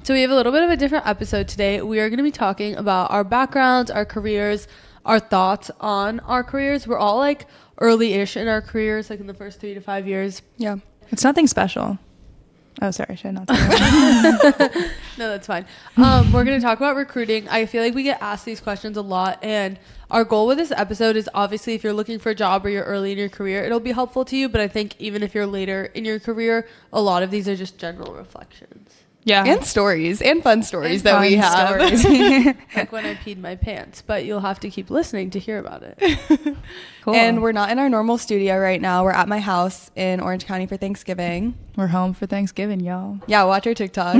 So we have a little bit of a different episode today. We are going to be talking about our backgrounds, our careers, our thoughts on our careers. We're all like early-ish in our careers, like in the first 3 to 5 years. Yeah. It's nothing special. Oh, sorry. Should I not say that? No, that's fine. We're going to talk about recruiting. I feel like we get asked these questions a lot, and our goal with this episode is obviously if you're looking for a job or you're early in your career, it'll be helpful to you. But I think even if you're later in your career, a lot of these are just general reflections. Yeah. And stories and fun stories And that we have. Like when I peed my pants, but you'll have to keep listening to hear about it. Cool. And we're not in our normal studio right now. We're at my house in Orange County for Thanksgiving. We're home for Thanksgiving, y'all. Yeah, watch our TikTok.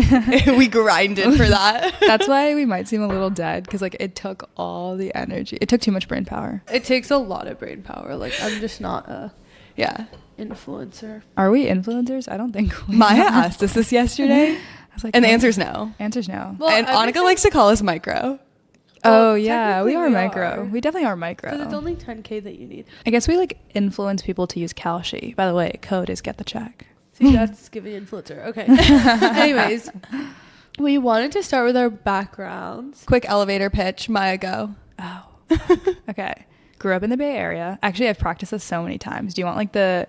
We grinded for that. That's why we might seem a little dead, because like it took all the energy. It took too much brain power. It takes a lot of brain power. Like I'm just not a influencer. Are we influencers? I don't think we Maya are. asked us this yesterday, I was like, and the no. answer's no. Answer's no. Well, And Anika likes to call us micro. Oh, Well, yeah. We technically are we micro. are. We definitely are micro. Because it's only 10K that you need. I guess we like influence people to use Kalshi. By the way, code is get the check. See, that's giving influencer. Okay. Anyways, we wanted to start with our backgrounds. Quick elevator pitch. Maya, go. Oh. Okay. Grew up in the Bay Area. Actually, I've practiced this so many times. Do you want like the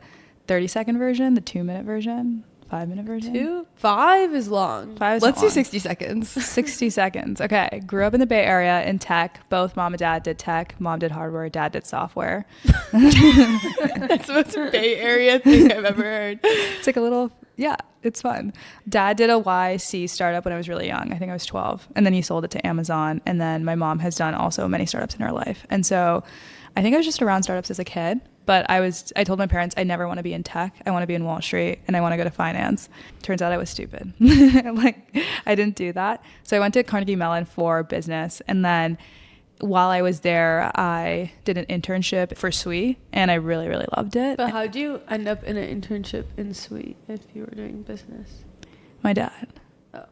30-second version, the 2-minute version, 5-minute version? 5 is long. 5 is Let's do long. 60 seconds. 60 seconds. Okay. Grew up in the Bay Area in tech. Both mom and dad did tech. Mom did hardware. Dad did software. That's the most Bay Area thing I've ever heard. It's like a little, yeah, it's fun. Dad did a YC startup when I was really young. I think I was 12. And then he sold it to Amazon. And then my mom has done also many startups in her life. And so I think I was just around startups as a kid. But I told my parents I never want to be in tech. I want to be in Wall Street and I want to go to finance. Turns out I was stupid. Like I didn't do that. So I went to Carnegie Mellon for business. And then while I was there, I did an internship for SWE and I really, really loved it. But how'd you end up in an internship in SWE if you were doing business? My dad. Oh.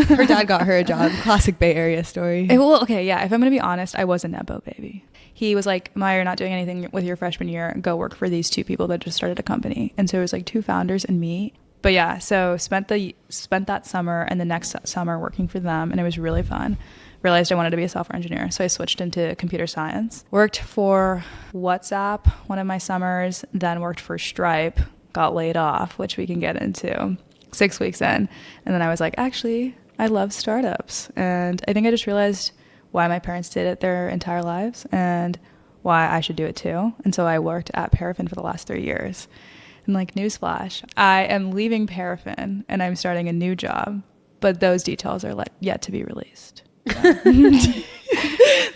Her dad got her a job. Classic Bay Area story. Well, okay, yeah. If I'm going to be honest, I was a Nepo baby. He was like, Maya, you're not doing anything with your freshman year. Go work for these 2 people that just started a company. And so it was like 2 founders and me. But yeah, so spent that summer and the next summer working for them. And it was really fun. Realized I wanted to be a software engineer. So I switched into computer science. Worked for WhatsApp one of my summers. Then worked for Stripe. Got laid off, which we can get into 6 weeks in. And then I was like, actually, I love startups. And I think I just realized why my parents did it their entire lives and why I should do it too. And so I worked at Paraffin for the last 3 years. And like newsflash, I am leaving Paraffin and I'm starting a new job, but those details are yet to be released.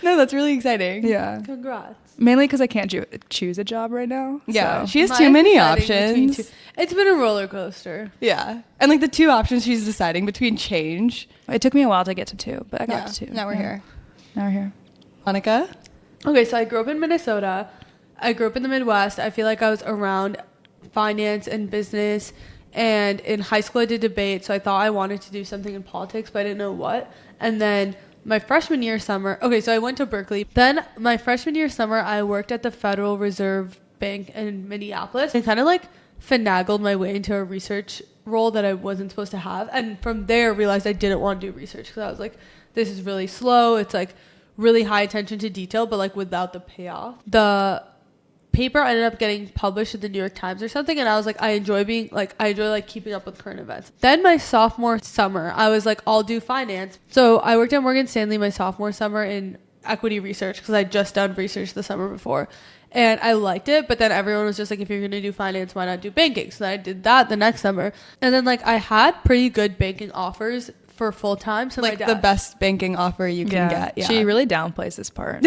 No, that's really exciting. Yeah. Congrats. Mainly because I can't choose a job right now. Yeah, so. she has Mine's too many deciding between options. It's been a roller coaster. Yeah. And like the 2 options she's deciding between change. It took me a while to get to 2, but I got to 2. Now we're here. Now we're here. Anika? Okay, so I grew up in Minnesota. I grew up in the Midwest. I feel like I was around finance and business. And in high school, I did debate. So I thought I wanted to do something in politics, but I didn't know what. And then my freshman year summer, okay, so I went to Berkeley. Then my freshman year summer, I worked at the Federal Reserve Bank in Minneapolis and kind of like finagled my way into a research role that I wasn't supposed to have. And from there, realized I didn't want to do research because I was like, this is really slow. It's like really high attention to detail, but like without the payoff. The paper ended up getting published in the New York Times or something, and I was like, I enjoy keeping up with current events. Then my sophomore summer, I was like, I'll do finance. So I worked at Morgan Stanley my sophomore summer in equity research because I'd just done research the summer before. And I liked it, but then everyone was just like, if you're going to do finance, why not do banking? So then I did that the next summer. And then like I had pretty good banking offers for full time. So Like my the dad, best banking offer you can get. Yeah. She really downplays this part.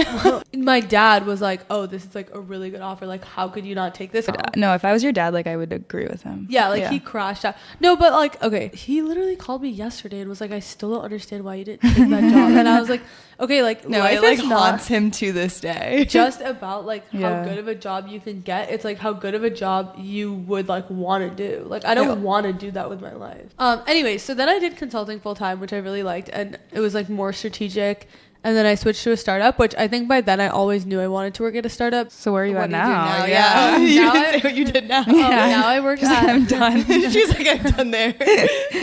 my dad was like, oh, this is like a really good offer. Like, how could you not take this? No, if I was your dad, like I would agree with him. Yeah, like he crashed out. No, but like, okay, he literally called me yesterday and was like, I still don't understand why you didn't take that job. And I was like, okay, like, No, life it like is haunts not him to this day. just about like how Yeah. good of a job you can get. It's like how good of a job you would like want to do. Like, I don't want to do that with my life. Anyway, so then I did consulting full time, which I really liked, and it was like more strategic. And then I switched to a startup, which I think by then I always knew I wanted to work at a startup. So where are you What at do you do now? now? Yeah. You Now didn't I- say what you did now. Now I work at, I'm done. She's like, I'm done there.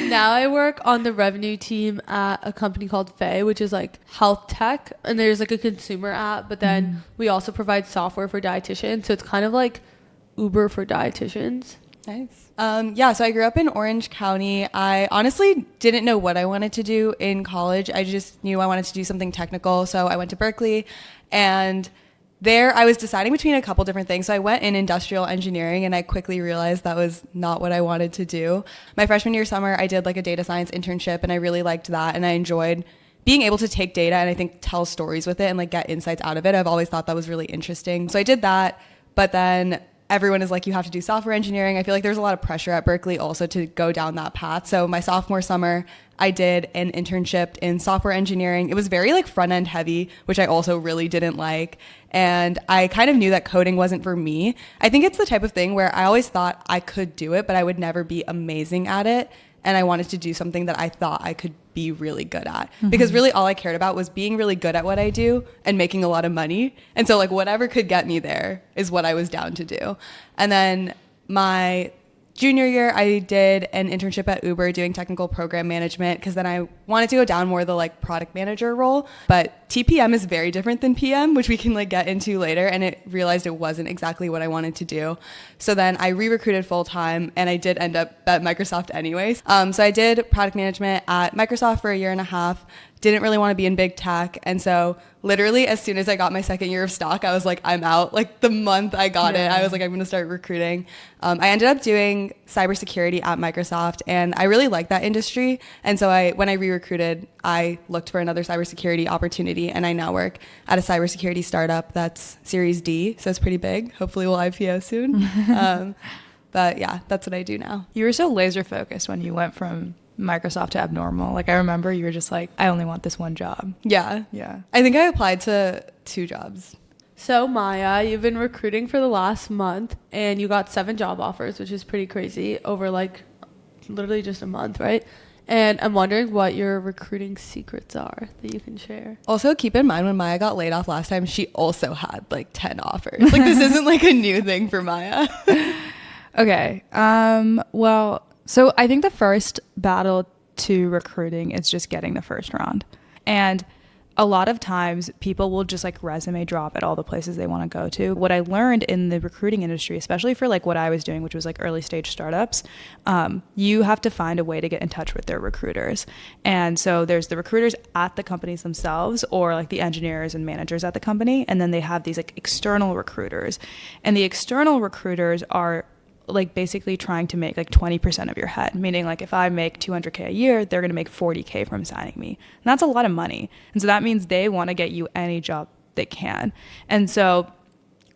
now I work on the revenue team at a company called Faye, which is like health tech. And there's like a consumer app, but then we also provide software for dietitians. So it's kind of like Uber for dietitians. Nice. Yeah, so I grew up in Orange County. I honestly didn't know what I wanted to do in college. I just knew I wanted to do something technical. So I went to Berkeley, and there I was deciding between a couple different things. So I went in industrial engineering, and I quickly realized that was not what I wanted to do. My freshman year summer, I did like a data science internship, and I really liked that. And I enjoyed being able to take data and I think tell stories with it and like get insights out of it. I've always thought that was really interesting. So I did that, but then everyone is like, you have to do software engineering. I feel like there's a lot of pressure at Berkeley also to go down that path. So my sophomore summer, I did an internship in software engineering. It was very like front end heavy, which I also really didn't like. And I kind of knew that coding wasn't for me. I think it's the type of thing where I always thought I could do it, but I would never be amazing at it. And I wanted to do something that I thought I could be really good at, because really all I cared about was being really good at what I do and making a lot of money. And so like whatever could get me there is what I was down to do. And then my junior year, I did an internship at Uber doing technical program management, because then I wanted to go down more the like product manager role. But TPM is very different than PM, which we can like get into later. And it realized it wasn't exactly what I wanted to do. So then I re-recruited full time, and I did end up at Microsoft anyways. So I did product management at Microsoft for a year and a half. Didn't really want to be in big tech. And so literally as soon as I got my second year of stock, I was like, I'm out. Like the month I got it, I was like, I'm going to start recruiting. I ended up doing cybersecurity at Microsoft, and I really liked that industry. And so when I re-recruited, I looked for another cybersecurity opportunity, and I now work at a cybersecurity startup that's Series D. So it's pretty big. Hopefully we'll IPO soon. But yeah, that's what I do now. You were so laser focused when you went from Microsoft to Abnormal. Like I remember you were just like, I only want this one job. Yeah. Yeah. I think I applied to 2 jobs. So Maya, you've been recruiting for the last month, and you got 7 job offers, which is pretty crazy over like literally just a month, right? And I'm wondering what your recruiting secrets are that you can share. Also, keep in mind when Maya got laid off last time, she also had like 10 offers. Like this isn't like a new thing for Maya. Okay. Well, so I think the first battle to recruiting is just getting the first round. And a lot of times people will just like resume drop at all the places they want to go to. What I learned in the recruiting industry, especially for like what I was doing, which was like early stage startups, you have to find a way to get in touch with their recruiters. And so there's the recruiters at the companies themselves, or like the engineers and managers at the company. And then they have these like external recruiters. And the external recruiters are like basically trying to make like 20% of your head, meaning like if I make 200K a year, they're going to make 40K from signing me. And that's a lot of money. And so that means they want to get you any job they can. And so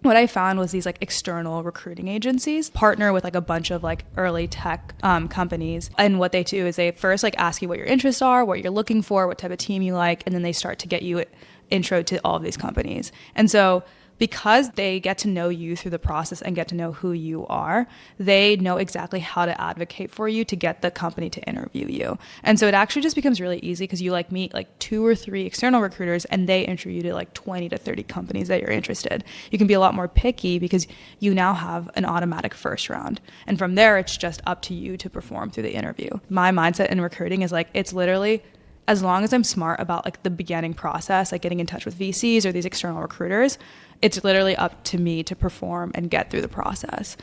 what I found was these like external recruiting agencies partner with like a bunch of like early tech companies. And what they do is they first like ask you what your interests are, what you're looking for, what type of team you like, and then they start to get you intro to all of these companies. And so because they get to know you through the process and get to know who you are, they know exactly how to advocate for you to get the company to interview you. And so it actually just becomes really easy because you like meet like 2 or 3 external recruiters, and they intro you to like 20 to 30 companies that you're interested. You can be a lot more picky because you now have an automatic first round. And from there, it's just up to you to perform through the interview. My mindset in recruiting is like, it's literally, as long as I'm smart about like the beginning process, like getting in touch with VCs or these external recruiters, it's literally up to me to perform and get through the process.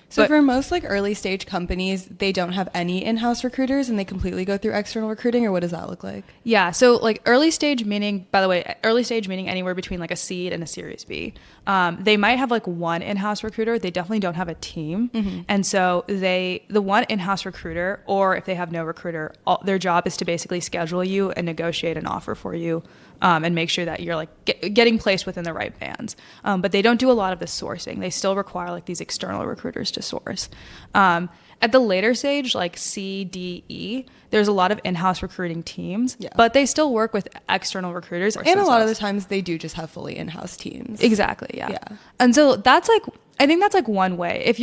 So for most like early stage companies, they don't have any in-house recruiters and they completely go through external recruiting, or what does that look like? Yeah. So like early stage meaning, by the way, early stage meaning anywhere between like a seed and a Series B. They might have like one in-house recruiter. They definitely don't have a team. Mm-hmm. And so the one in-house recruiter, or if they have no recruiter, their job is to basically schedule you and negotiate an offer for you. And make sure that you're like getting placed within the right bands. But they don't do a lot of the sourcing. They still require like these external recruiters to source. At the later stage, like C, D, E, there's a lot of in-house recruiting teams, but they still work with external recruiters. And a lot of the times they do just have fully in-house teams. Exactly, yeah. And so that's like, I think that's like one way. If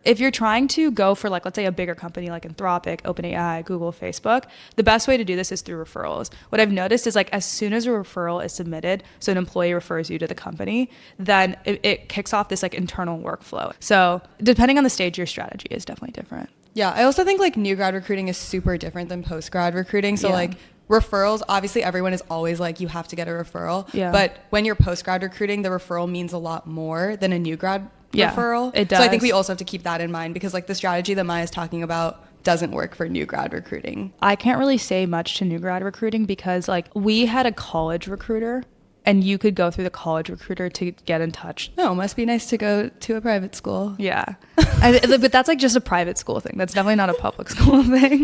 if you're trying to go for like, let's say a bigger company like Anthropic, OpenAI, Google, Facebook, the best way to do this is through referrals. What I've noticed is like as soon as a referral is submitted, so an employee refers you to the company, then it kicks off this like internal workflow. So depending on the stage, your strategy is definitely different. Yeah, I also think like new grad recruiting is super different than post grad recruiting. So like referrals, obviously everyone is always like, you have to get a referral. Yeah. But when you're post grad recruiting, the referral means a lot more than a new grad referral. It does. So I think we also have to keep that in mind, because like the strategy that Maya's talking about doesn't work for new grad recruiting. I can't really say much to new grad recruiting because like we had a college recruiter, and you could go through the college recruiter to get in touch. Oh, must be nice to go to a private school. Yeah. But that's like just a private school thing. That's definitely not a public school thing.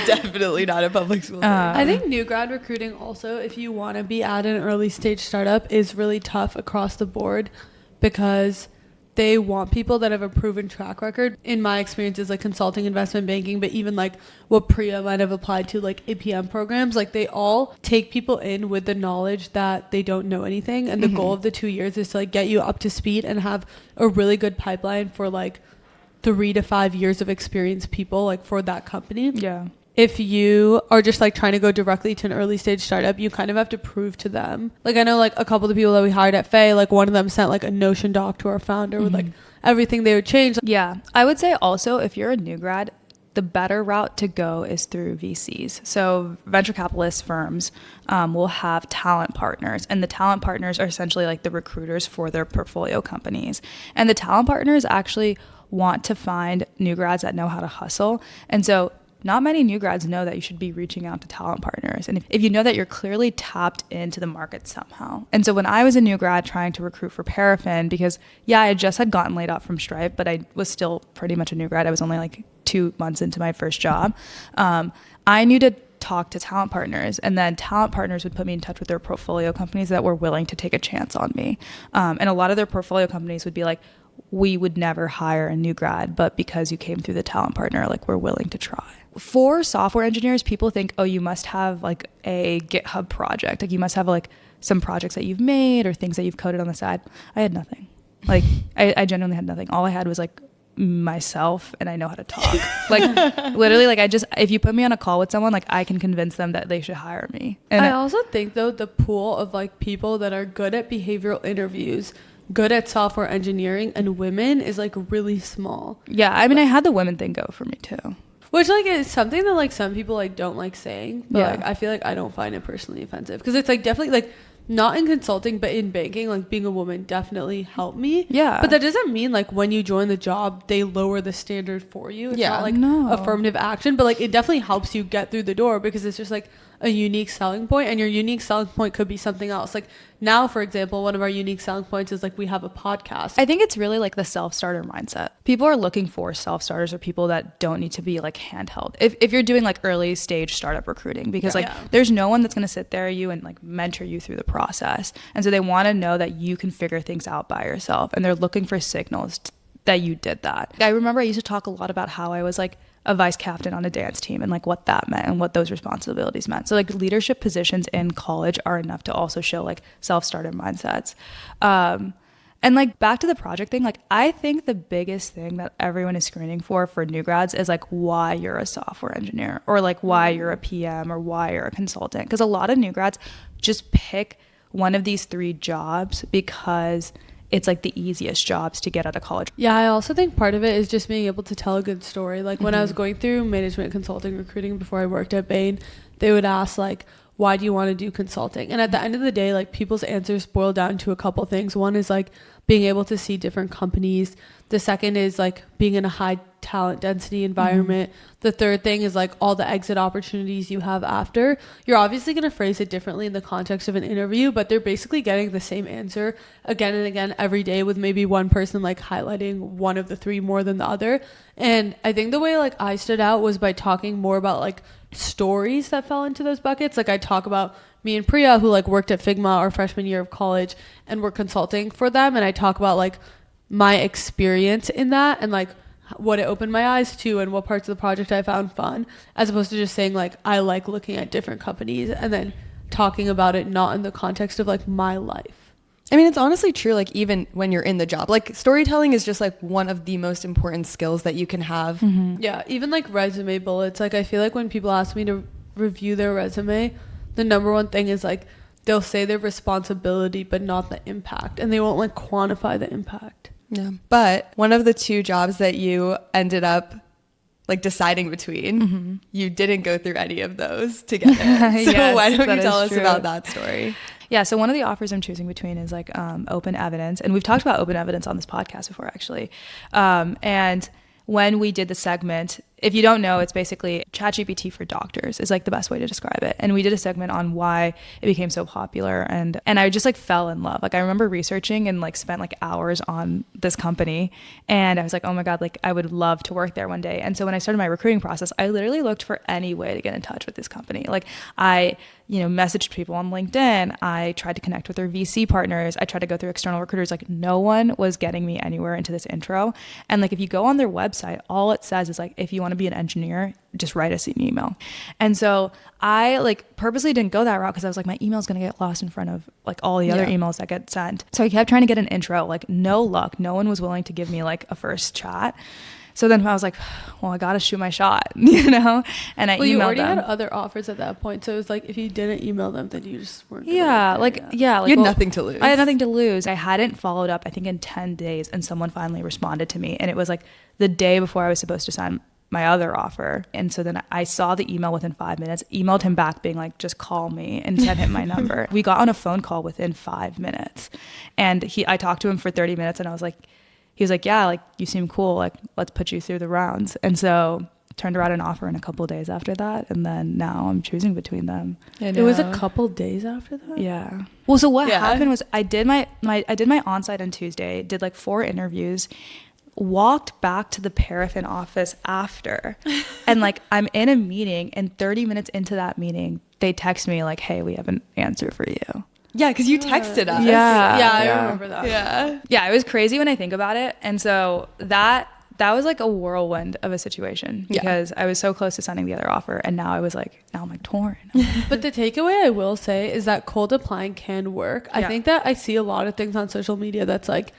Definitely not a public school thing. I think new grad recruiting also, if you want to be at an early stage startup, is really tough across the board, because they want people that have a proven track record. In my experiences, like consulting, investment banking, but even like what Priya might have applied to, like APM programs, like they all take people in with the knowledge that they don't know anything. And the goal of the 2 years is to like get you up to speed and have a really good pipeline for like 3 to 5 years of experienced people like for that company. Yeah. If you are just like trying to go directly to an early stage startup, you kind of have to prove to them. Like I know like a couple of the people that we hired at Faye, like one of them sent like a Notion doc to our founder with like everything they would change. Yeah. I would say also, if you're a new grad, the better route to go is through VCs. So venture capitalist firms will have talent partners, and the talent partners are essentially like the recruiters for their portfolio companies. And the talent partners actually want to find new grads that know how to hustle. And so not many new grads know that you should be reaching out to talent partners. And if you know that you're clearly tapped into the market somehow. And so when I was a new grad trying to recruit for Paraffin, because I just had gotten laid off from Stripe, but I was still pretty much a new grad. I was only like 2 months into my first job. I knew to talk to talent partners, and then talent partners would put me in touch with their portfolio companies that were willing to take a chance on me. And a lot of their portfolio companies would be like, we would never hire a new grad, but because you came through the talent partner, like we're willing to try. For software engineers, people think, oh, you must have like a GitHub project. Like you must have like some projects that you've made or things that you've coded on the side. I had nothing. Like I genuinely had nothing. All I had was like myself, and I know how to talk. Like literally, like if you put me on a call with someone, like I can convince them that they should hire me. And I also think though the pool of like people that are good at behavioral interviews, good at software engineering, and women is like really small. Yeah, I mean I had the women thing go for me too. Which like is something that like some people like don't like saying, but Yeah. like I feel like I don't find it personally offensive, because it's like definitely like not in consulting but in banking, like being a woman definitely helped me. Yeah. But that doesn't mean like when you join the job they lower the standard for you. It's not like No. affirmative action, but like it definitely helps you get through the door, because it's just like a unique selling point, and your unique selling point could be something else. Like now, for example, one of our unique selling points is like we have a podcast. I think it's really like the self-starter mindset. People are looking for self-starters or people that don't need to be like handheld. If you're doing like early stage startup recruiting, because there's no one that's going to sit there you and like mentor you through the process. And so they want to know that you can figure things out by yourself, and they're looking for signals that you did that. I remember I used to talk a lot about how I was like a vice captain on a dance team and like what that meant and what those responsibilities meant. So like leadership positions in college are enough to also show like self-starter mindsets. And like back to the project thing, like I think the biggest thing that everyone is screening for new grads is like why you're a software engineer, or like why you're a PM, or why you're a consultant. Because a lot of new grads just pick one of these 3 jobs because it's like the easiest jobs to get out of college. Yeah, I also think part of it is just being able to tell a good story. Like when I was going through management consulting recruiting before I worked at Bain, they would ask like, why do you want to do consulting? And at the end of the day, like people's answers boil down to a couple things. One is like being able to see different companies. The second is like being in a high talent density environment. The third thing is like all the exit opportunities you have after. You're obviously going to phrase it differently in the context of an interview, but they're basically getting the same answer again and again every day, with maybe one person like highlighting one of the 3 more than the other. And I think the way like I stood out was by talking more about like stories that fell into those buckets. Like I talk about me and Priya, who like worked at Figma our freshman year of college and we're consulting for them, and I talk about like my experience in that and like what it opened my eyes to and what parts of the project I found fun, as opposed to just saying like I like looking at different companies and then talking about it not in the context of like my life. I mean, it's honestly true, like, even when you're in the job. Like, storytelling is just, like, one of the most important skills that you can have. Yeah, even like resume bullets. Like I feel like when people ask me to review their resume, the number one thing is like they'll say their responsibility but not the impact, and they won't like quantify the impact. Yeah. But one of the 2 jobs that you ended up like deciding between, you didn't go through any of those together. So Yes, why don't you that tell is us true. about that story? Yeah, so one of the offers I'm choosing between is like open evidence. And we've talked about open evidence on this podcast before, actually. And when we did the segment, if you don't know, it's basically ChatGPT for doctors is like the best way to describe it. And we did a segment on why it became so popular. And I just like fell in love. Like I remember researching and like spent like hours on this company. And I was like, oh my God, like I would love to work there one day. And so when I started my recruiting process, I literally looked for any way to get in touch with this company. Like I, messaged people on LinkedIn. I tried to connect with their VC partners. I tried to go through external recruiters. Like no one was getting me anywhere into this intro. And like if you go on their website, all it says is like, if you want to be an engineer, just write us an email. And so I like purposely didn't go that route because I was like, my email is going to get lost in front of like all the other emails that get sent. So I kept trying to get an intro, like no luck. No one was willing to give me like a first chat. So then I was like, well, I got to shoot my shot, And I emailed You already them. had other offers at that point, so it was like if you didn't email them, then you just weren't. Yeah, you had nothing to lose. I had nothing to lose. I hadn't followed up, I think, in 10 days, and someone finally responded to me. And it was like the day before I was supposed to sign my other offer. And so then I saw the email within 5 minutes, emailed him back being like, just call me, and sent him my number. We got on a phone call within 5 minutes. And I talked to him for 30 minutes, and he was like, yeah, like you seem cool. Like, let's put you through the rounds. And so turned around an offer in a couple of days after that. And then now I'm choosing between them. It was a couple days after that. Yeah. Well, so what happened was I did my on-site on Tuesday, did like 4 interviews, walked back to the Paraffin office after. And like, I'm in a meeting, and 30 minutes into that meeting, they text me like, hey, we have an answer for you. Yeah, because you texted us. Yeah, I remember that. Yeah, it was crazy when I think about it. And so that was like a whirlwind of a situation because I was so close to signing the other offer, and now I'm like torn. But the takeaway I will say is that cold applying can work. I think that I see a lot of things on social media that's like,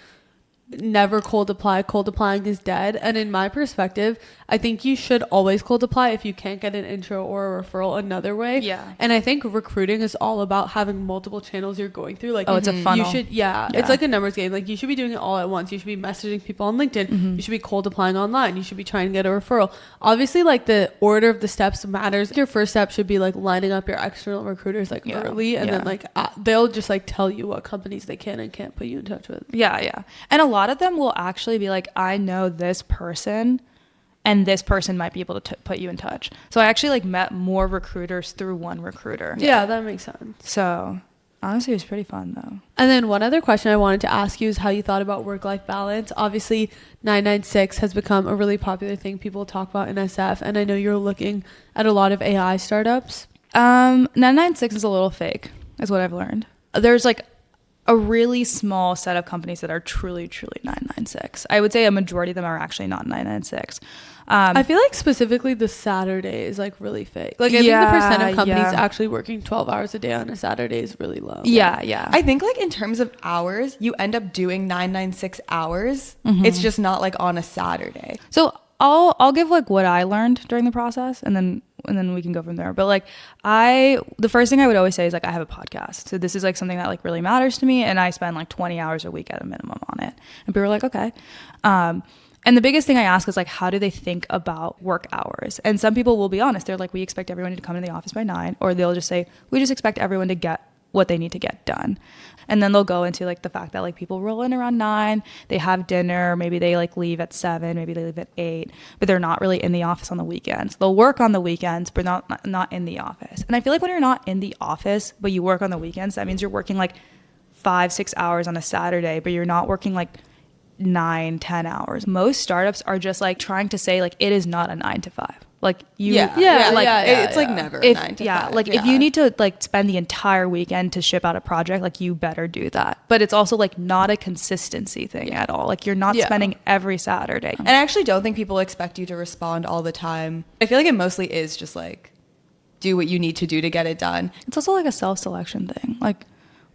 never cold apply. Cold applying is dead. And in my perspective, I think you should always cold apply if you can't get an intro or a referral another way. Yeah. And I think recruiting is all about having multiple channels you're going through. Like, it's a funnel. You should, it's like a numbers game. Like, you should be doing it all at once. You should be messaging people on LinkedIn. You should be cold applying online. You should be trying to get a referral. Obviously, like, the order of the steps matters. Your first step should be like lining up your external recruiters like early, and then like they'll just like tell you what companies they can and can't put you in touch with. Yeah. And a lot of them will actually be like, I know this person, and this person might be able to put you in touch. So I actually like met more recruiters through one recruiter. Yeah, that makes sense. So honestly, it was pretty fun though. And then one other question I wanted to ask you is how you thought about work-life balance. Obviously, 996 has become a really popular thing people talk about in SF, and I know you're looking at a lot of AI startups. 996 is a little fake, is what I've learned. There's like a really small set of companies that are truly 996. I would say a majority of them are actually not 996. I feel like specifically the Saturday is like really fake. Like I think the percent of companies actually working 12 hours a day on a Saturday is really low. Yeah. I think like in terms of hours, you end up doing 996 hours. It's just not like on a Saturday. So I'll give like what I learned during the process, and then we can go from there. But like the first thing I would always say is like, I have a podcast. So this is like something that like really matters to me, and I spend like 20 hours a week at a minimum on it. And people are like, okay. And the biggest thing I ask is like, how do they think about work hours? And some people will be honest. They're like, we expect everyone to come into the office by 9, or they'll just say, we just expect everyone to get what they need to get done. And then they'll go into like the fact that like people roll in around 9, they have dinner, maybe they like leave at 7, maybe they leave at 8, but they're not really in the office on the weekends. They'll work on the weekends, but not in the office. And I feel like when you're not in the office, but you work on the weekends, that means you're working like 5-6 hours on a Saturday, but you're not working like 9-10 hours. Most startups are just like trying to say like, it is not a 9 to 5. Like it's like never a 9 to 5. If you need to like spend the entire weekend to ship out a project, like you better do that. But it's also like not a consistency thing at all. Like you're not spending every Saturday. And I actually don't think people expect you to respond all the time. I feel like it mostly is just like, do what you need to do to get it done. It's also like a self-selection thing. Like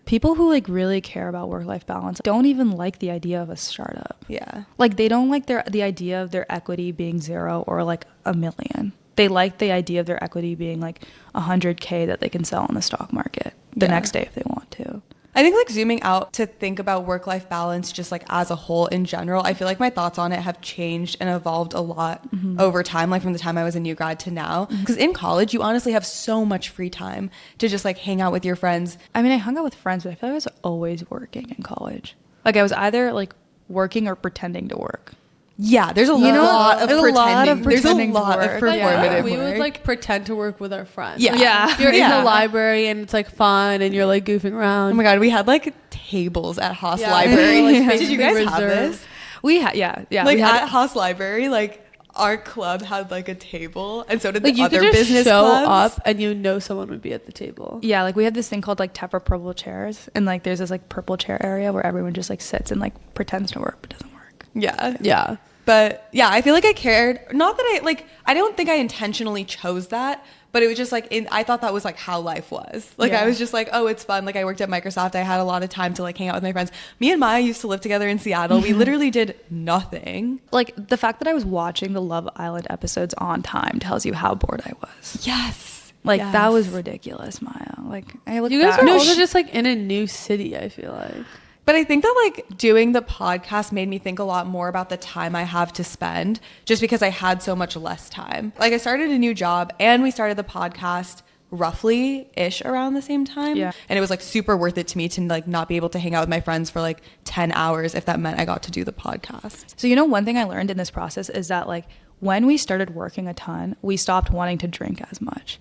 People who like really care about work-life balance don't even like the idea of a startup. Yeah. Like they don't like the idea of their equity being 0 or like $1 million. They like the idea of their equity being like 100K that they can sell on the stock market the next day if they want to. I think like zooming out to think about work-life balance just like as a whole in general, I feel like my thoughts on it have changed and evolved a lot over time, like from the time I was a new grad to now. Because in college, you honestly have so much free time to just like hang out with your friends. I mean, I hung out with friends, but I feel like I was always working in college. Like I was either like working or pretending to work. Yeah, there's a lot of pretending. There's a lot of performative we would work. like pretend to work with our friends. Yeah. Like, Yeah. you're in Yeah. the library and it's like fun and you're like goofing around. Oh my God, we had like tables at Haas Yeah, Library. like, Did you guys have reserved. this? We had, yeah. Like we had, at Haas Library, like our club had like a table, and so did Like the you other could just business show clubs. up and you know someone would be at the table. yeah, like we had this thing called like Tepper purple chairs, and like there's this like purple chair area where everyone just like sits and like pretends to work but doesn't work. Yeah. Yeah. But yeah, I feel like I cared. Not that I don't think I intentionally chose that, but it was just like, I thought that was like how life was. Like Yeah. I was just like, oh, it's fun. Like I worked at Microsoft. I had a lot of time to like hang out with my friends. Me and Maya used to live together in Seattle. We literally did nothing. Like the fact that I was watching the Love Island episodes on time tells you how bored I was. Yes. Like that was Yes. ridiculous, Maya. Like I look You guys back. are also just like in a new city, I feel like. But I think that like doing the podcast made me think a lot more about the time I have to spend just because I had so much less time. Like I started a new job and we started the podcast roughly ish around the same time. Yeah. And it was like super worth it to me to like not be able to hang out with my friends for like 10 hours if that meant I got to do the podcast. So you know, one thing I learned in this process is that like when we started working a ton, we stopped wanting to drink as much.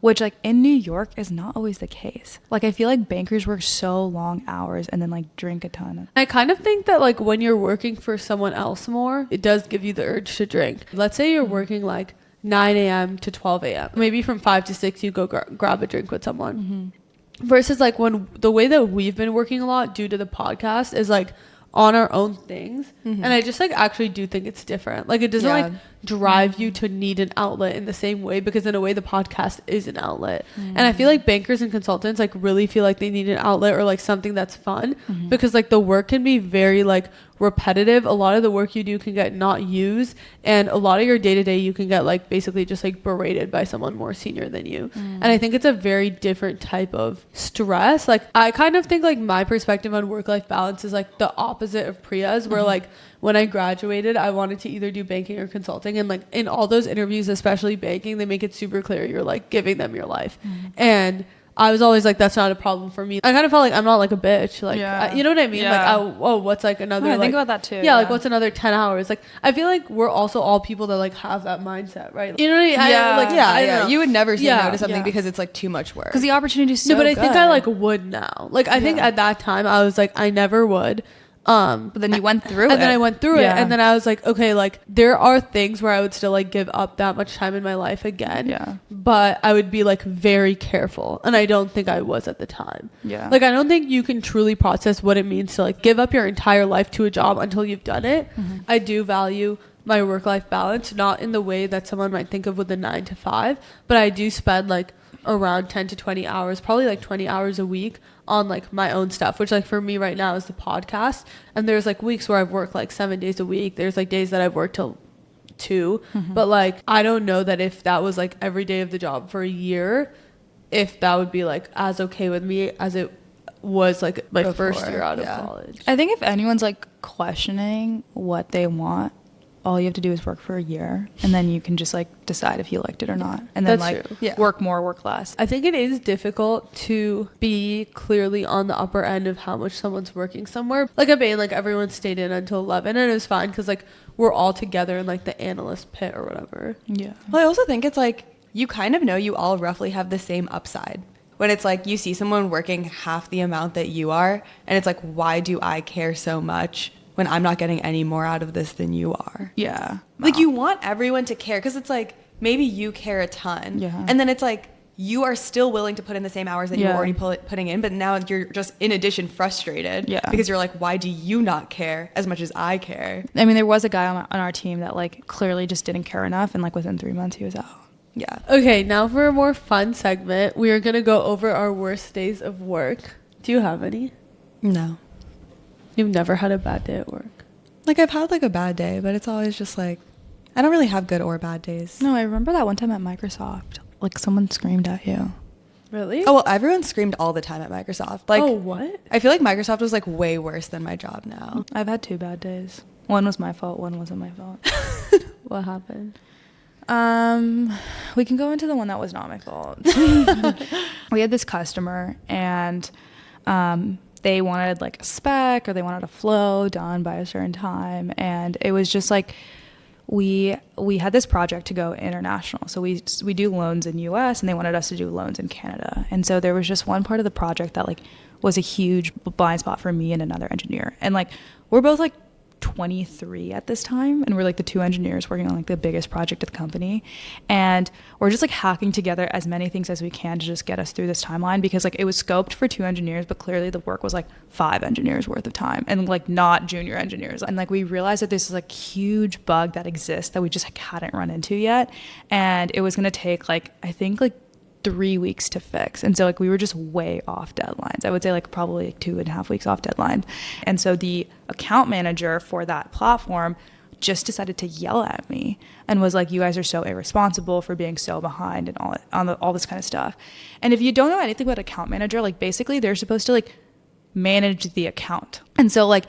Which like in New York is not always the case. Like I feel like bankers work so long hours and then like drink a ton. I kind of think that like when you're working for someone else more, it does give you the urge to drink. Let's say you're working like 9 a.m. to 12 a.m. Maybe from 5 to 6 you go grab a drink with someone. Versus like when the way that we've been working a lot due to the podcast is like on our own things. And I just like actually do think it's different. Like it doesn't like drive you to need an outlet in the same way, because in a way the podcast is an outlet. And I feel like bankers and consultants like really feel like they need an outlet or like something that's fun, because like the work can be very like repetitive. A lot of the work you do can get not used, and a lot of your day-to-day you can get like basically just like berated by someone more senior than you. And I think it's a very different type of stress. Like I kind of think like my perspective on work-life balance is like the opposite of Priya's, where like when I graduated I wanted to either do banking or consulting, and like in all those interviews, especially banking, they make it super clear you're like giving them your life. And I was always like, that's not a problem for me. I kind of felt like I'm not like a bitch. Like, Yeah. you know what I mean? Yeah. Like, what's like another, I like, think about that too. yeah, like what's another 10 hours? Like, I feel like we're also all people that like have that mindset, right? You know what I mean? Yeah. Like, Yeah, I don't know. you would never say Yeah, no to something yeah. because it's like too much work. Because the opportunity is so No, but I think I good. like would now. Like, I think at that time I was like, I never would. But then you went through it. And then I went through it, Yeah. and then I was like, okay, like there are things where I would still like give up that much time in my life again. Yeah. But I would be like very careful, and I don't think I was at the time. Yeah. Like I don't think you can truly process what it means to like give up your entire life to a job until you've done it. I do value my work-life balance, not in the way that someone might think of with a 9 to 5, but I do spend like around 10 to 20 hours, probably like 20 hours a week on like my own stuff, which like for me right now is the podcast. And there's like weeks where I've worked like 7 days a week. There's like days that I've worked till 2. But like I don't know that if that was like every day of the job for a year, if that would be like as okay with me as it was like my Before, first year out of yeah. college. I think if anyone's like questioning what they want, all you have to do is work for a year, and then you can just like decide if you liked it or not, and then That's like true. Yeah. work more, work less. I think it is difficult to be clearly on the upper end of how much someone's working somewhere. Like at Bain, like everyone stayed in until 11, and it was fine because like we're all together in like the analyst pit or whatever. Yeah. Well, I also think it's like you kind of know you all roughly have the same upside. When it's like you see someone working half the amount that you are, and it's like, why do I care so much when I'm not getting any more out of this than you are? Yeah. Like you want everyone to care, because it's like maybe you care a ton, Yeah. and then it's like you are still willing to put in the same hours that you were Yeah. already putting in, but now you're just in addition frustrated, Yeah. because you're like, why do you not care as much as I care? I mean, there was a guy on our team that like clearly just didn't care enough, and like within 3 months he was out. Yeah. Okay, now for a more fun segment, we are going to go over our worst days of work. Do you have any? No. You've never had a bad day at work? Like, I've had like a bad day, but it's always just like, I don't really have good or bad days. No, I remember that one time at Microsoft, like someone screamed at you. Really? Oh, well, everyone screamed all the time at Microsoft. Like, oh, what? I feel like Microsoft was like way worse than my job now. I've had 2 bad days. One was my fault, one wasn't my fault. What happened? We can go into the one that was not my fault. We had this customer, and they wanted like a spec, or they wanted a flow done by a certain time, and it was just like we had this project to go international. So we do loans in US, and they wanted us to do loans in Canada. And so there was just one part of the project that like was a huge blind spot for me and another engineer. And like we're both like 23 at this time, and we're like the 2 engineers working on like the biggest project at the company, and we're just like hacking together as many things as we can to just get us through this timeline, because like it was scoped for 2 engineers, but clearly the work was like 5 engineers worth of time, and like not junior engineers. And like we realized that this is like huge bug that exists that we just like hadn't run into yet, and it was going to take like I think like 3 weeks to fix. And so like we were just way off deadlines. I would say like probably like 2.5 weeks off deadline. And so the account manager for that platform just decided to yell at me and was like, you guys are so irresponsible for being so behind and all this kind of stuff. And if you don't know anything about account manager, like basically they're supposed to like manage the account. And so like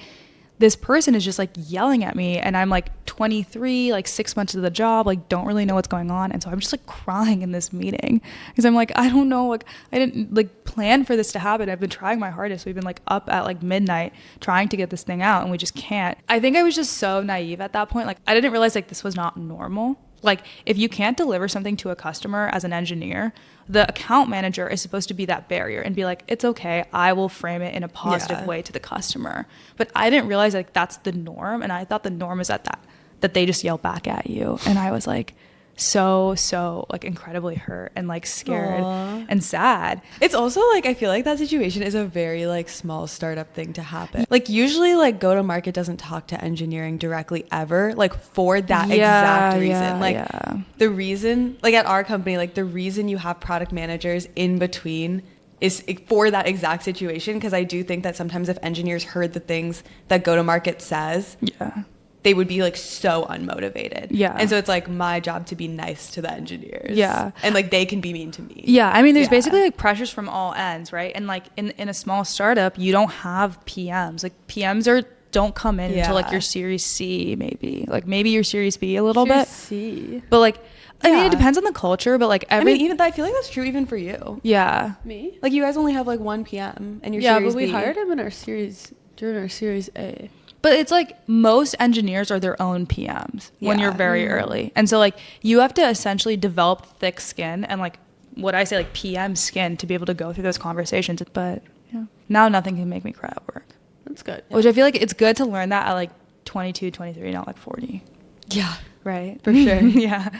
this person is just like yelling at me, and I'm like 23, like 6 months into the job, like don't really know what's going on. And so I'm just like crying in this meeting because I'm like, I don't know, like I didn't like plan for this to happen. I've been trying my hardest. We've been like up at like midnight trying to get this thing out, and we just can't. I think I was just so naive at that point. Like I didn't realize like this was not normal. Like if you can't deliver something to a customer as an engineer, the account manager is supposed to be that barrier and be like, it's okay, I will frame it in a positive way to the customer. But I didn't realize like that's the norm, and I thought the norm is that they just yell back at you. And I was like so like incredibly hurt and like scared and sad. It's also like I feel like that situation is a very like small startup thing to happen. Like usually like go to market doesn't talk to engineering directly ever, like for that exact reason. The reason like at our company, like the reason you have product managers in between is for that exact situation, because I do think that sometimes if engineers heard the things that go to market says, they would be like so unmotivated. And so it's like my job to be nice to the engineers. And like they can be mean to me. I mean, there's basically like pressures from all ends, right? And like in a small startup, you don't have PMs. Like PMs don't come in until like your Series C, maybe your Series B a little bit. C. But like, I mean, it depends on the culture, but like I feel like that's true even for you. Me? Like you guys only have like 1 PM and your Series but we B. hired him during our Series A. But it's like most engineers are their own PMs when you're very early. And so like you have to essentially develop thick skin and like what I say like PM skin to be able to go through those conversations. But now nothing can make me cry at work. That's good. Which I feel like it's good to learn that at like 22, 23, not like 40. Yeah. Right. For sure.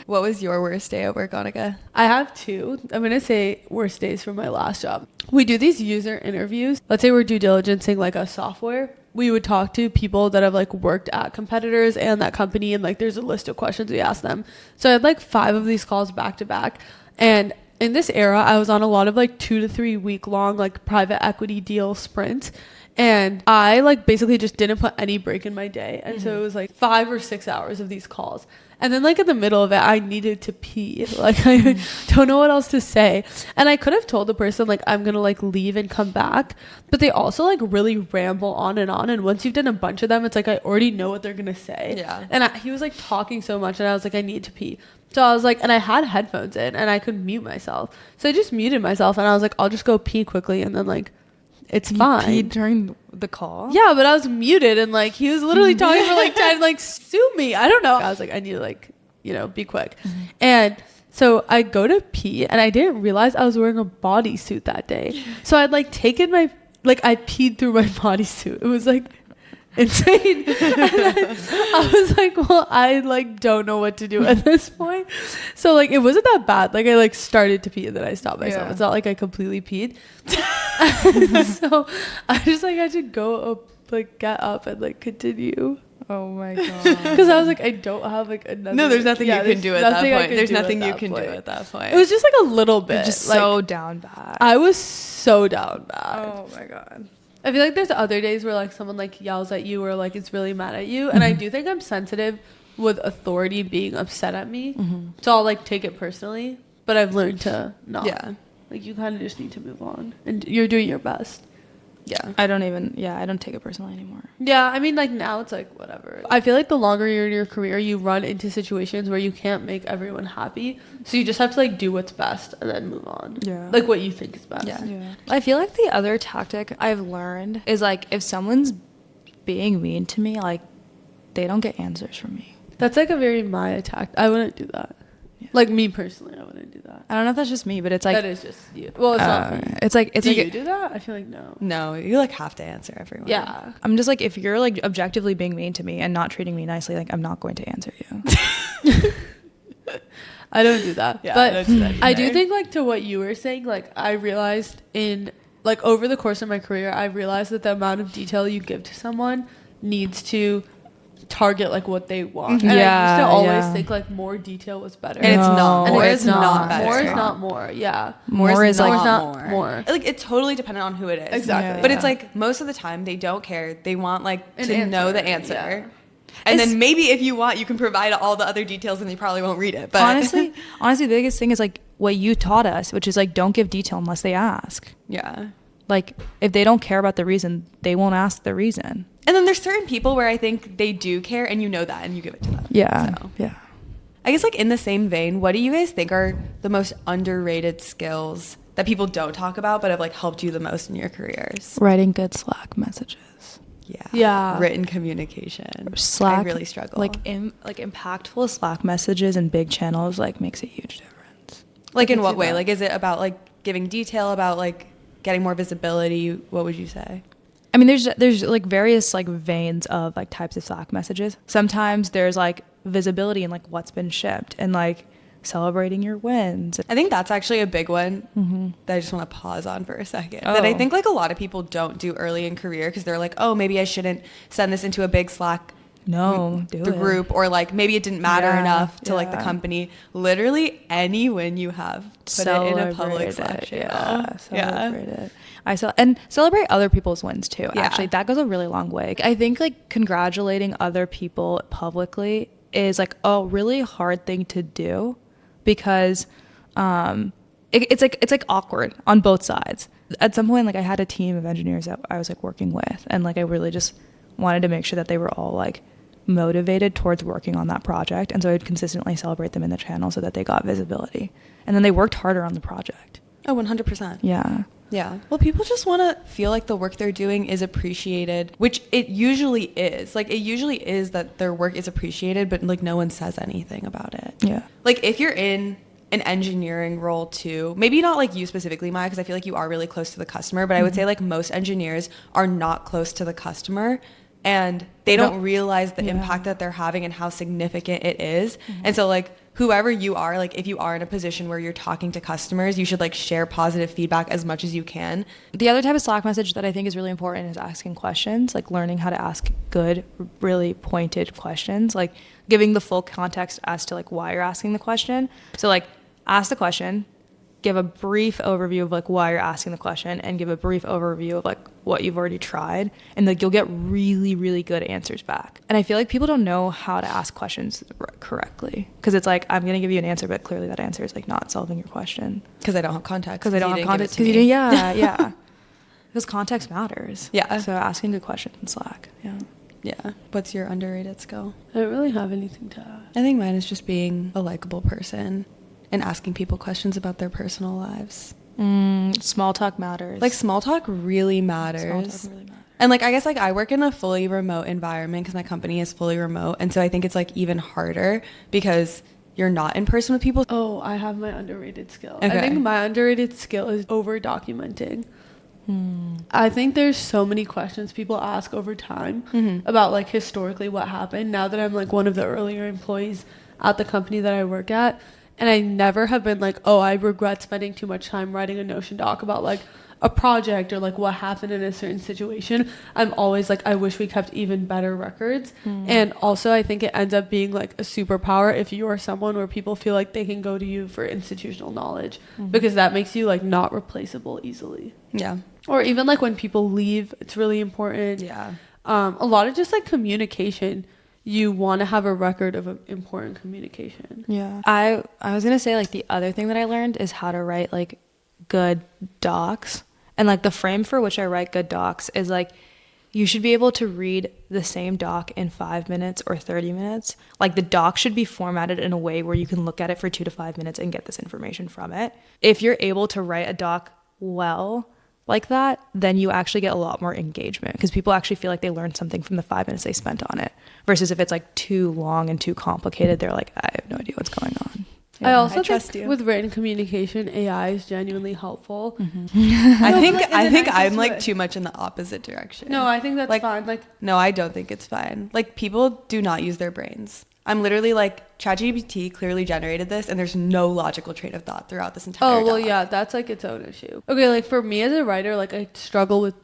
What was your worst day at work, Anika? I have 2. I'm going to say worst days from my last job. We do these user interviews. Let's say we're due diligencing like a software. We would talk to people that have like worked at competitors and that company, and like there's a list of questions we ask them. So I had like 5 of these calls back to back. And in this era, I was on a lot of like 2 to 3 week long like private equity deal sprints. And I like basically just didn't put any break in my day. And so it was like 5 or 6 hours of these calls. And then like in the middle of it, I needed to pee. Like I don't know what else to say. And I could have told the person like I'm going to like leave and come back. But they also like really ramble on. And once you've done a bunch of them, it's like I already know what they're going to say. And he was like talking so much, and I was like, I need to pee. So I was like, and I had headphones in and I could mute myself. So I just muted myself, and I was like, I'll just go pee quickly. And then like, it's fine. You peed during the call? Yeah, but I was muted, and like he was literally talking for like 10, like sue me. I don't know. I was like, I need to like, be quick. And so I go to pee, and I didn't realize I was wearing a bodysuit that day. So I'd like taken I peed through my bodysuit. It was like insane. I was like, well, I like don't know what to do at this point. So like it wasn't that bad. Like I like started to pee and then I stopped myself. It's not like I completely peed. So I just like had to go up, like get up and like continue. Oh my god. Because I was like, I don't have like another. No, there's nothing you can do at that nothing I point. could There's do at nothing you that can do point. at that point. It was just like a little bit. Just like, so down bad. I was so down bad. Oh my god. I feel like there's other days where like someone like yells at you or like is really mad at you, and I do think I'm sensitive with authority being upset at me, so I'll like take it personally. But I've learned to not. Yeah. Like you kind of just need to move on, and you're doing your best. Yeah. I don't take it personally anymore. Yeah, I mean, like now it's like whatever. I feel like the longer you're in your career, you run into situations where you can't make everyone happy, so you just have to like do what's best and then move on. Yeah. Like what you think is best. Yeah. I feel like the other tactic I've learned is like if someone's being mean to me, like they don't get answers from me. That's like a very Maya tactic. I wouldn't do that. Yeah. Like me personally, I wouldn't do that. I don't know if that's just me, but it's like That is just you. Well, it's not me. It's like Do like you do that? I feel like no. No, you like have to answer everyone. Yeah. I'm just like if you're like objectively being mean to me and not treating me nicely, like I'm not going to answer you. I don't do that. Yeah, but I don't do that I do either. think like to what you were saying, like I realized in like over the course of my career, I realized that the amount of detail you give to someone needs to target like what they want. And I used Yeah, to always yeah. think like more detail was better. And it's not. And More it's is not better. More is not more. Yeah. More is like not more. Like it's totally dependent on who it is. Exactly. But Yeah. it's like most of the time they don't care. They want like An to know the answer, answer. yeah. And It's- then maybe if you want, you can provide all the other details and they probably won't read it. But honestly, the biggest thing is like what you taught us, which is like don't give detail unless they ask. yeah. Like if they don't care about the reason, they won't ask the reason. And then there's certain people where I think they do care and you know that and you give it to them. Yeah. So. Yeah. I guess like in the same vein, what do you guys think are the most underrated skills that people don't talk about but have like helped you the most in your careers? Writing good Slack messages. Yeah. Yeah. Written communication. Slack I really struggle. Like impactful Slack messages and big channels like makes a huge difference. Like in can what see way? that. Like is it about like giving detail about like getting more visibility? What would you say? I mean, there's like various like veins of like types of Slack messages. Sometimes there's like visibility in like what's been shipped and like celebrating your wins. I think that's actually a big one that I just want to pause on for a second. That I Oh. think like a lot of people don't do early in career because they're like, oh, maybe I shouldn't send this into a big Slack No, do the it. group, or like maybe it didn't matter Yeah, enough to like the yeah. company. Literally any win you have, put it in a public Slack channel. Yeah, Yeah. celebrate it. And celebrate other people's wins too. Yeah. Actually, that goes a really long way. I think like congratulating other people publicly is like a really hard thing to do because it's like awkward on both sides. At some point, like I had a team of engineers that I was like working with, and like I really just wanted to make sure that they were all like motivated towards working on that project, and so I'd consistently celebrate them in the channel so that they got visibility, and then they worked harder on the project. Oh, 100%. Yeah. Yeah. Well, people just want to feel like the work they're doing is appreciated, which it usually is. Like, it usually is that their work is appreciated, but like no one says anything about it. Yeah. Like, if you're in an engineering role too, maybe not like you specifically, Maya, because I feel like you are really close to the customer, but I would say like most engineers are not close to the customer and they don't realize the impact that they're having and how significant it is. And so like whoever you are, like if you are in a position where you're talking to customers, you should like share positive feedback as much as you can. The other type of Slack message that I think is really important is asking questions, like learning how to ask good, really pointed questions, like giving the full context as to like why you're asking the question. So like ask the question, give a brief overview of like why you're asking the question, and give a brief overview of like what you've already tried, and like you'll get really, really good answers back. And I feel like people don't know how to ask questions correctly because it's like I'm gonna give you an answer, but clearly that answer is like not solving your question Because I don't have context. because I don't have you didn't give it context. to me. Yeah. Because context matters. Yeah. So asking good questions in Slack. Yeah. Yeah. What's your underrated skill? I don't really have anything to add. I think mine is just being a likable person and asking people questions about their personal lives. Small talk matters. Like small talk really matters. Small talk really matters. And like I guess like I work in a fully remote environment because my company is fully remote, and so I think it's like even harder because you're not in person with people. Oh, I have my underrated skill. Okay. I think my underrated skill is over documenting. I think there's so many questions people ask over time about like historically what happened. Now that I'm like one of the earlier employees at the company that I work at, And I never have been like, oh, I regret spending too much time writing a Notion doc about like a project or like what happened in a certain situation. I'm always like, I wish we kept even better records. And also I think it ends up being like a superpower if you are someone where people feel like they can go to you for institutional knowledge, because that makes you like not replaceable easily. Yeah. Or even like when people leave, it's really important. Yeah. A lot of just like communication. You want to have a record of important communication. Yeah. I was going to say like the other thing that I learned is how to write like good docs. And like the frame for which I write good docs is like you should be able to read the same doc in 5 minutes or 30 minutes. Like the doc should be formatted in a way where you can look at it for 2 to 5 minutes and get this information from it. If you're able to write a doc well like that, then you actually get a lot more engagement because people actually feel like they learned something from the 5 minutes they spent on it, versus if it's like too long and too complicated, they're like, I have no idea what's going on. Yeah, I also trust think you. with written communication, AI is genuinely helpful. I think I'm like too much in the opposite direction. No, I think that's Like, fine. Like, No, I don't think it's fine. Like, people do not use their brains. I'm literally like, ChatGPT clearly generated this, and there's no logical train of thought throughout this entire oh well, doc. yeah, that's like its own issue. Okay, like for me as a writer, like I struggle with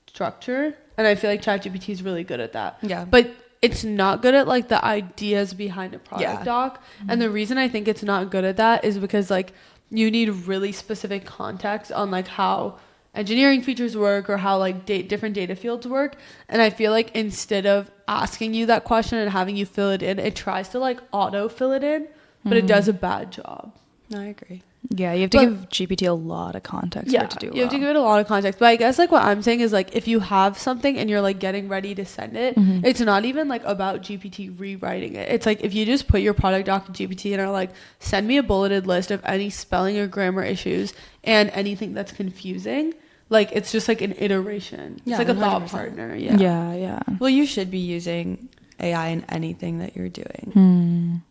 structure, and I feel like ChatGPT is really good at that. Yeah. But it's not good at like the ideas behind a product Yeah. doc. And the reason I think it's not good at that is because like you need really specific context on like how engineering features work or how like different data fields work. And I feel like instead of asking you that question and having you fill it in, it tries to like auto fill it in, but it does a bad job. No, I agree. Yeah, you have to give GPT a lot of context for it to do well. You have to give it a lot of context. But I guess like what I'm saying is like if you have something and you're like getting ready to send it, it's not even like about GPT rewriting it. It's like if you just put your product doc in GPT and are like, send me a bulleted list of any spelling or grammar issues and anything that's confusing. Like it's just like an iteration. Yeah, it's like a thought 100%. partner. Yeah. Well, you should be using AI in anything that you're doing.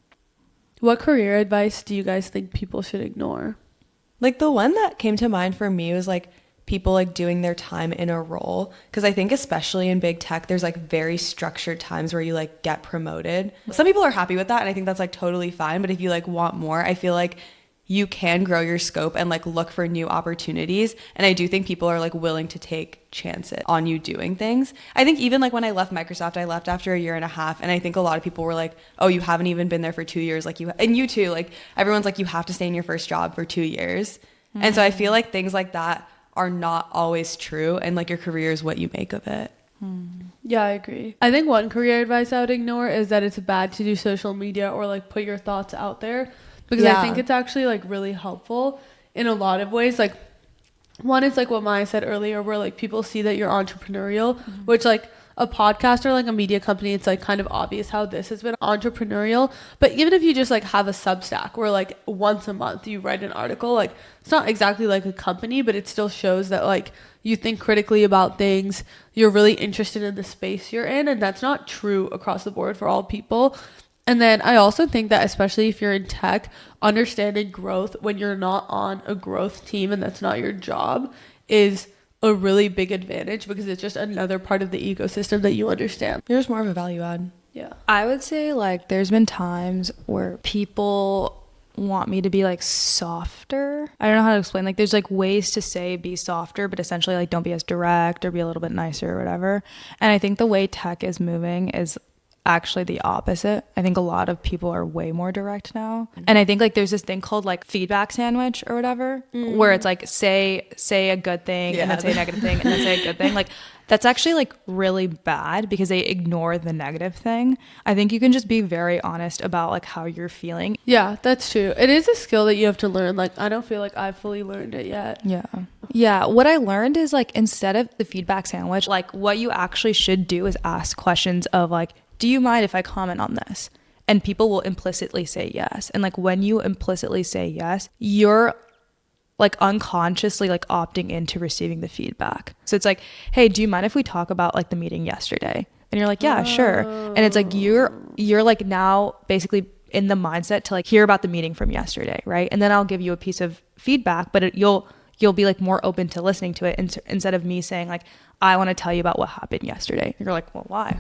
What career advice do you guys think people should ignore? Like the one that came to mind for me was like people like doing their time in a role, because I think especially in big tech there's like very structured times where you like get promoted. Some people are happy with that and I think that's like totally fine, but if you like want more, I feel like you can grow your scope and like look for new opportunities. And I do think people are like willing to take chances on you doing things. I think even like when I left Microsoft, I left after a year and a half. And I think a lot of people were like, oh, you haven't even been there for 2 years. Like and you too, like everyone's like, you have to stay in your first job for 2 years. And so I feel like things like that are not always true. And like your career is what you make of it. Yeah, I agree. I think one career advice I would ignore is that it's bad to do social media or like put your thoughts out there. Because I think it's actually like really helpful in a lot of ways. Like one is like what Maya said earlier, where like people see that you're entrepreneurial, which like a podcast or like a media company, it's like kind of obvious how this has been entrepreneurial. But even if you just like have a Substack where like once a month you write an article, like it's not exactly like a company, but it still shows that like you think critically about things, you're really interested in the space you're in, and that's not true across the board for all people. And then I also think that especially if you're in tech, understanding growth when you're not on a growth team and that's not your job is a really big advantage, because it's just another part of the ecosystem that you understand. You're just more of a value add. Yeah. I would say like there's been times where people want me to be like softer. I don't know how to explain. Like there's like ways to say be softer, but essentially like don't be as direct or be a little bit nicer or whatever. And I think the way tech is moving is actually the opposite. I think a lot of people are way more direct now. And I think like there's this thing called like feedback sandwich or whatever, where it's like say a good thing and then say a negative thing and then say a good thing. Like that's actually like really bad because they ignore the negative thing. I think you can just be very honest about like how you're feeling. Yeah, that's true. It is a skill that you have to learn. Like I don't feel like I've fully learned it yet. Yeah. What I learned is like instead of the feedback sandwich, like what you actually should do is ask questions of like, do you mind if I comment on this? And people will implicitly say yes. And like when you implicitly say yes, you're like unconsciously like opting into receiving the feedback. So it's like, hey, do you mind if we talk about like the meeting yesterday? And you're like, yeah, sure. And it's like you're like now basically in the mindset to like hear about the meeting from yesterday, right? And then I'll give you a piece of feedback, but you'll be like more open to listening to it instead of me saying like, I want to tell you about what happened yesterday. And you're like, well, why?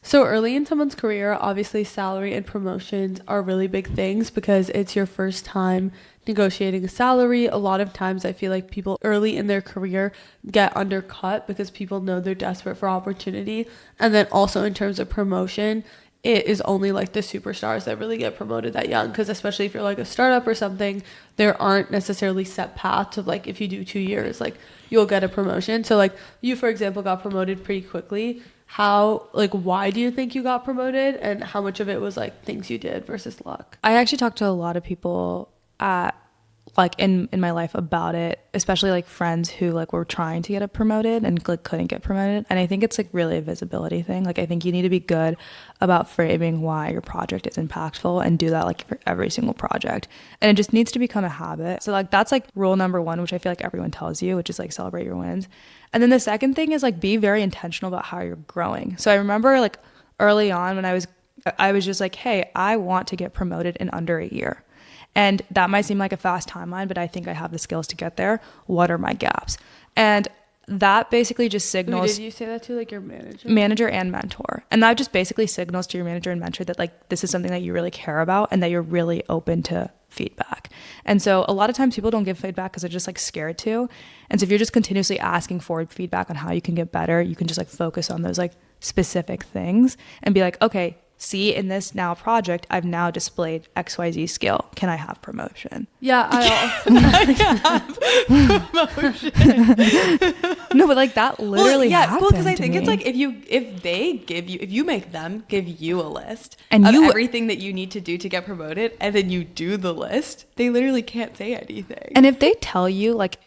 So early in someone's career, obviously salary and promotions are really big things because it's your first time negotiating a salary. A lot of times I feel like people early in their career get undercut because people know they're desperate for opportunity. And then also in terms of promotion, it is only like the superstars that really get promoted that young, because especially if you're like a startup or something, there aren't necessarily set paths of like if you do 2 years like you'll get a promotion. So like you, for example, got promoted pretty quickly. How, like, why do you think you got promoted, and how much of it was like things you did versus luck? I actually talked to a lot of people at like in my life about it, especially like friends who like were trying to get promoted and like couldn't get promoted. And I think it's like really a visibility thing. Like I think you need to be good about framing why your project is impactful and do that like for every single project. And it just needs to become a habit. So like that's like rule number one, which I feel like everyone tells you, which is like celebrate your wins. And then the second thing is like be very intentional about how you're growing. So I remember like early on when I was just like, hey, I want to get promoted in under a year. And that might seem like a fast timeline, but I think I have the skills to get there. What are my gaps? And that basically just signals. Who did you say that to, like your manager? Manager and mentor. And that just basically signals to your manager and mentor that like this is something that you really care about and that you're really open to feedback. And so a lot of times people don't give feedback because they're just like scared to. And so if you're just continuously asking for feedback on how you can get better, you can just like focus on those like specific things and be like, okay, see, in this now project, I've now displayed XYZ skill. Can I have promotion? Yeah, No, but like that literally happened. Well, because I think to it's me. like if you make them give you a list And of you- everything that you need to do to get promoted, and then you do the list, they literally can't say anything. And if they tell you like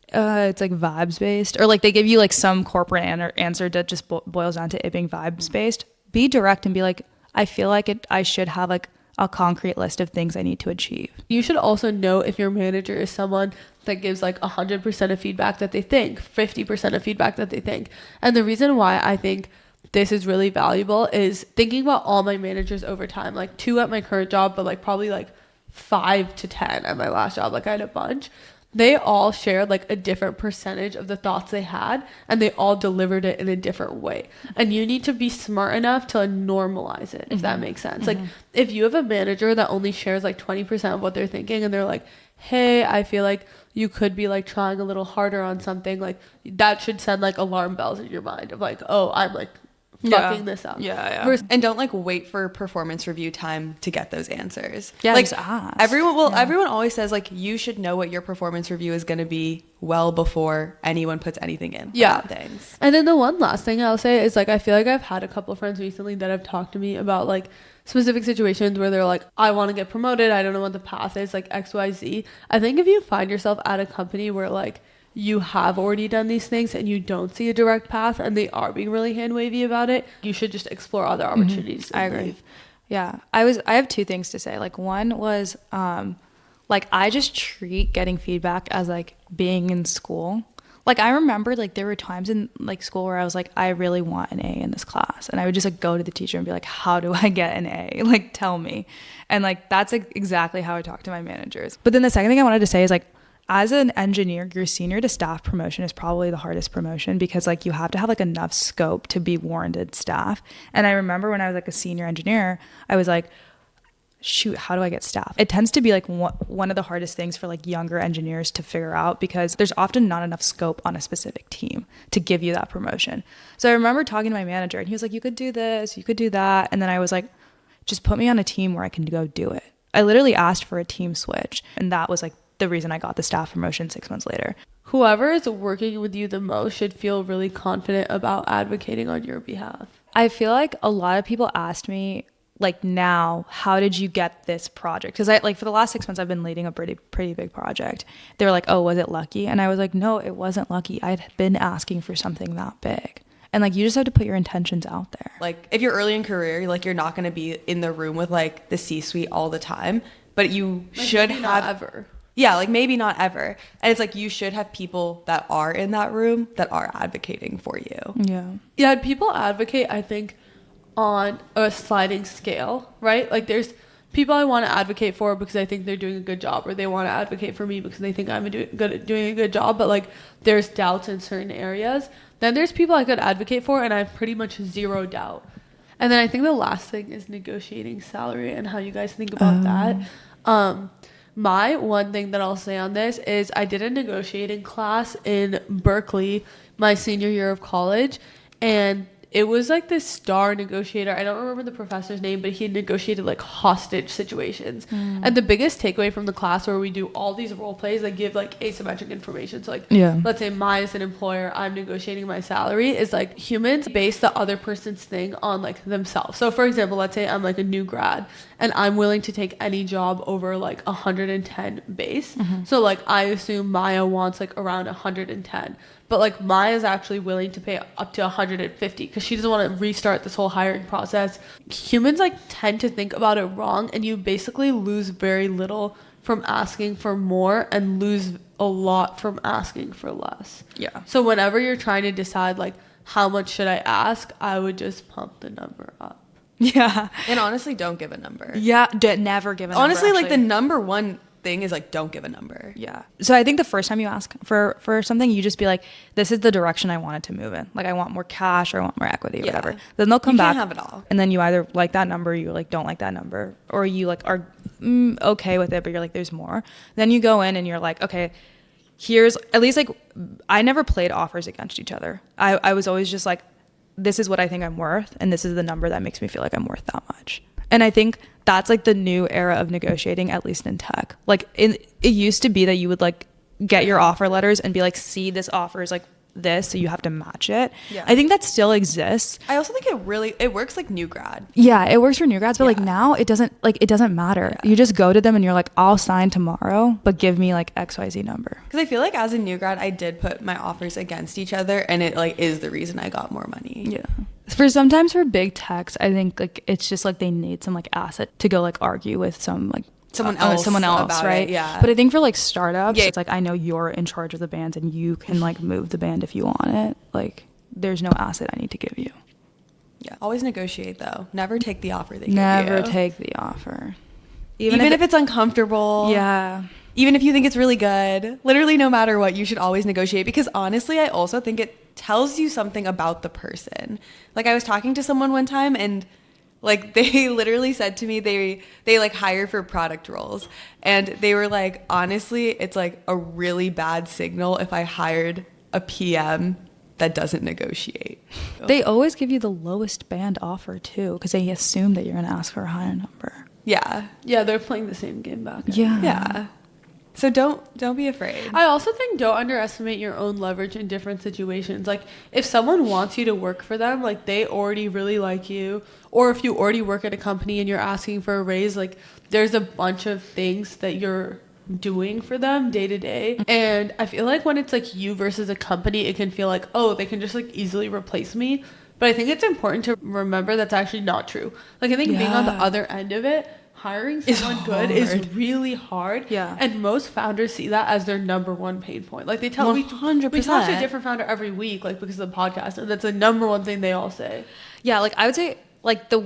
it's like vibes based, or like they give you like some corporate answer that just boils down to it being vibes based, be direct and be like, I feel like I should have like a concrete list of things I need to achieve. You should also know if your manager is someone that gives like 100% of feedback that they think, 50% of feedback that they think. And the reason why I think this is really valuable is thinking about all my managers over time, like 2 at my current job, but like probably like 5 to 10 at my last job. Like I had a bunch. They all shared like a different percentage of the thoughts they had, and they all delivered it in a different way. And you need to be smart enough to normalize it, if that makes sense. Like if you have a manager that only shares like 20% of what they're thinking, and they're like, hey, I feel like you could be like trying a little harder on something, like that should send like alarm bells in your mind of like, oh, I'm like fucking this up. Yeah. And don't like wait for performance review time to get those answers. Yeah, like just ask. Everyone always says like you should know what your performance review is going to be well before anyone puts anything in. About things. And then the one last thing I'll say is like I feel like I've had a couple of friends recently that have talked to me about like specific situations where they're like, I want to get promoted, I don't know what the path is, like XYZ. I think if you find yourself at a company where like you have already done these things and you don't see a direct path and they are being really hand wavy about it, you should just explore other opportunities. I agree. Yeah. I have 2 things to say. Like one was like I just treat getting feedback as like being in school. Like I remember like there were times in like school where I was like, I really want an A in this class, and I would just like go to the teacher and be like, how do I get an A? Like tell me. And like that's exactly how I talk to my managers. But then the second thing I wanted to say is like, as an engineer, your senior to staff promotion is probably the hardest promotion because like you have to have like enough scope to be warranted staff. And I remember when I was like a senior engineer, I was like, shoot, how do I get staff? It tends to be like one of the hardest things for like younger engineers to figure out because there's often not enough scope on a specific team to give you that promotion. So I remember talking to my manager and he was like, you could do this, you could do that. And then I was like, just put me on a team where I can go do it. I literally asked for a team switch, and that was like the reason I got the staff promotion 6 months later. Whoever is working with you the most should feel really confident about advocating on your behalf. I feel like a lot of people asked me like, now, how did you get this project? Because I like for the last 6 months I've been leading a pretty big project. They were like, oh, was it lucky? And I was like, no, it wasn't lucky. I'd been asking for something that big. And like you just have to put your intentions out there. Like if you're early in career, like you're not going to be in the room with like the C-suite all the time, but you Like, should maybe have not ever. Yeah, like maybe not ever. And it's like you should have people that are in that room that are advocating for you. Yeah, people advocate, I think, on a sliding scale, right? Like there's people I want to advocate for because I think they're doing a good job, or they want to advocate for me because they think I'm doing a good job, but like there's doubts in certain areas. Then there's people I could advocate for and I have pretty much 0 doubt. And then I think the last thing is negotiating salary and how you guys think about that. My one thing that I'll say on this is I did a negotiating class in Berkeley my senior year of college, and it was like this star negotiator. I don't remember the professor's name, but he negotiated like hostage situations. And the biggest takeaway from the class, where we do all these role plays that give like asymmetric information. So like, let's say mine as an employer, I'm negotiating my salary, is like humans base the other person's thing on like themselves. So for example, let's say I'm like a new grad and I'm willing to take any job over like 110 base. So like I assume Maya wants like around 110. But like Maya's actually willing to pay up to 150 because she doesn't want to restart this whole hiring process. Humans like tend to think about it wrong, and you basically lose very little from asking for more and lose a lot from asking for less. Yeah. So whenever you're trying to decide like how much should I ask, I would just pump the number up. Yeah. And honestly, don't give a number. Yeah. Never give a number. Honestly, like the number one thing is like, don't give a number. Yeah. So I think the first time you ask for something, you just be like, this is the direction I want it to move in. Like I want more cash or I want more equity or whatever. Then they'll come back. You can't have it all. And then you either like that number, you like don't like that number, or you like are okay with it, but you're like, there's more. Then you go in and you're like, okay, here's at least like, I never played offers against each other. I was always just like, this is what I think I'm worth, and this is the number that makes me feel like I'm worth that much. And I think that's like the new era of negotiating, at least in tech. Like it used to be that you would like get your offer letters and be like, see, this offer is like this, so you have to match it. Yeah. I think that still exists. I also think it works like new grad. Yeah, it works for new grads, but like now it doesn't matter. You just go to them and you're like, I'll sign tomorrow, but give me like XYZ number. Because I feel like as a new grad, I did put my offers against each other, and it like is the reason I got more money. Yeah. Sometimes for big techs, I think like it's just like they need some like asset to go like argue with someone else, right? Yeah. But I think for like startups, it's like, I know you're in charge of the bands and you can like move the band if you want it. Like there's no asset I need to give you. Yeah. Always negotiate though. Never take the offer they give you. Never take the offer. Even if it's uncomfortable. Yeah. Even if you think it's really good. Literally no matter what, you should always negotiate, because honestly, I also think it tells you something about the person. Like I was talking to someone one time, and like they literally said to me they like hire for product roles, and they were like, honestly, it's like a really bad signal if I hired a PM that doesn't negotiate. They always give you the lowest band offer too, because they assume that you're going to ask for a higher number. Yeah. Yeah, they're playing the same game back. Yeah. So don't be afraid. I also think don't underestimate your own leverage in different situations. Like if someone wants you to work for them, like they already really like you, or if you already work at a company and you're asking for a raise, like there's a bunch of things that you're doing for them day to day. And I feel like when it's like you versus a company, it can feel like, oh, they can just like easily replace me. But I think it's important to remember that's actually not true. Like I think being on the other end of it, hiring someone good is really hard. Yeah. And most founders see that as their number one pain point. Like they tell me, 100%. we talk to a different founder every week, like because of the podcast, and that's the number one thing they all say. Yeah, like I would say like the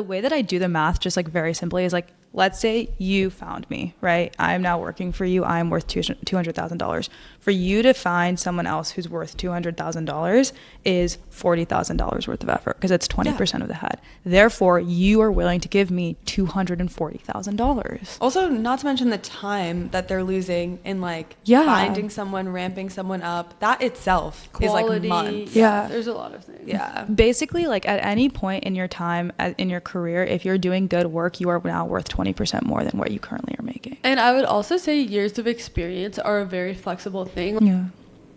way that I do the math, just like very simply, is like, let's say you found me, right? I'm now working for you. I'm worth $200,000. For you to find someone else who's worth $200,000 is $40,000 worth of effort, because it's 20% of the head. Therefore, you are willing to give me $240,000. Also, not to mention the time that they're losing in like finding someone, ramping someone up. That itself Quality, is like months. Yeah, there's a lot of things. Yeah. Basically, like at any point in your time in your career, if you're doing good work, you are now worth 20% more than what you currently are making. And I would also say years of experience are a very flexible thing. Yeah.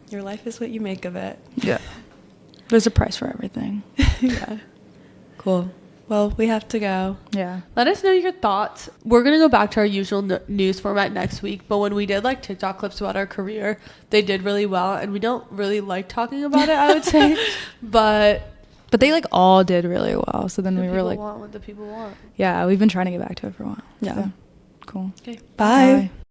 Your life is what you make of it. Yeah. There's a price for everything. Yeah. Cool. Well, we have to go. Yeah. Let us know your thoughts. We're going to go back to our usual news format next week. But when we did like TikTok clips about our career, they did really well. And we don't really like talking about it, I would say. But they like all did really well. So then we were like, want what the people want. yeah, we've been trying to get back to it for a while. Yeah. So, cool. Okay. Bye.